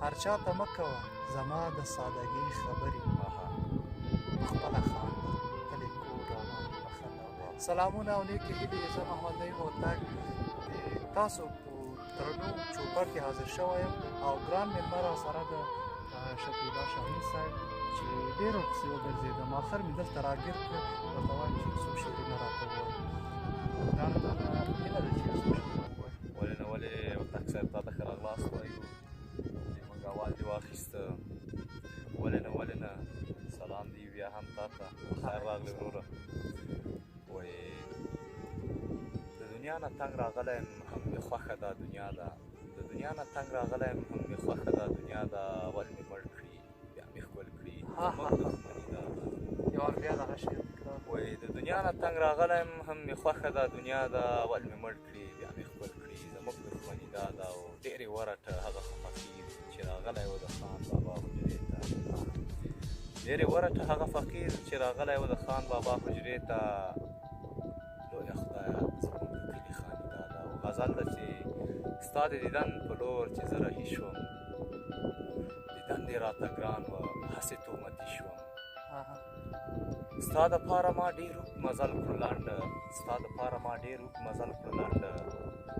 هر چا ته مه کوه زما د سادګۍ خبرې خپله خانده کلی کور راباندې بخښنه. سلامونه او نیکې هیلې، زه محمد نعیم هوتک د تاسو په درنو چوپړ کې حاضر شوی یم او ګران مېلمه راسره د شفیع الله شاهین صاحب چې ډېر ورپسې وګرځېدم، اخر مې دلته راګیر کړ، ورته وایم چې څو شعرونه راته ووایي. ګرانه ته هیله ده چې یو څو شعرونه ووایي. ولې نه ولې هوتک صاحب تا ته ښه راغلاست وایو، زموږ اول دې واخیسته. ولې نه سلام دی بیا هم تا ته، خیر راغلی وروره. وایي د دنیا نه تنګ راغلی یم هم مې خوښه دا دنیا ده، د دنیا نه تنګ راغلی یم هم مې خوښه دا دنیا ده، اول مې مړ کړي بیا مې ښکل کړي زموږ دښمني دا ده. یو وار بیا دغه شعر تکرار. وایي د دنیا نه تنګ راغلی یم هم مې خوښه دا دنیا ده، اول مې مړ کړي بیا مې ښکل کړي زموږ دښمني دا ده. او ډېرې ورټه هغه فقیر چې راغلی و د خان بابا حجرې ته، ډېرې ورټه هغه فقیر چې راغلی و د خان بابا حجرې ته. لویه خدایه زموږ د کلي خاني دا ده. او غزل ده چې ستا د دیدن په لور چې زه رهي شوم، دیدن دې راته ګران وه هسې تومتي شوم. ستا دپاره ما ډېر اوږد مزل کړو لنډه، ستا دپاره ما ډېر اوږد مزل کړو لنډه.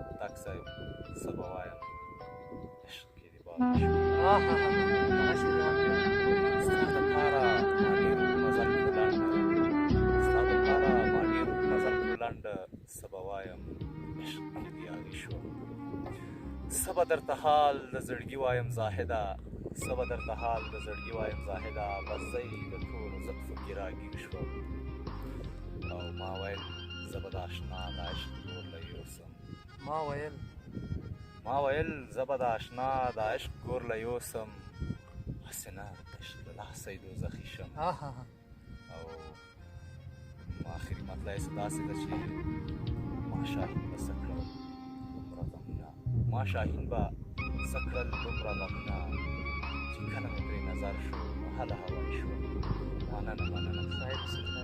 هوتک صاحب څه به وایم عشق کې دې باغ شو. ستا دپاره ما ډېر اوږد مزل کړو لنډه، ستا دپاره ما ډېر اوږد مزل کړو لنډه. څه به وایم عشق کې دې یاغي شو. څه به درته حال د زړګي وایم زاهده، څه به درته حال د زړګي وایم زاهده. بس زه د ټولو زلفو کې راګیر شوم. او ما ویل زه به د اشنا د عشق ګور له یوسم، ما ویل زه به د اشنا د عشق ګور له یوسم. هسې نه عشق له لاسه یې دوزخي شم. او آخري مطلع یې داسې ده چې ما شاهین به څه کړل دومره غمونه، ما شاهین به څه کړل دومره غمونه، چې کله مې پرې نظر شو نو هله هوایي شوم. مننه.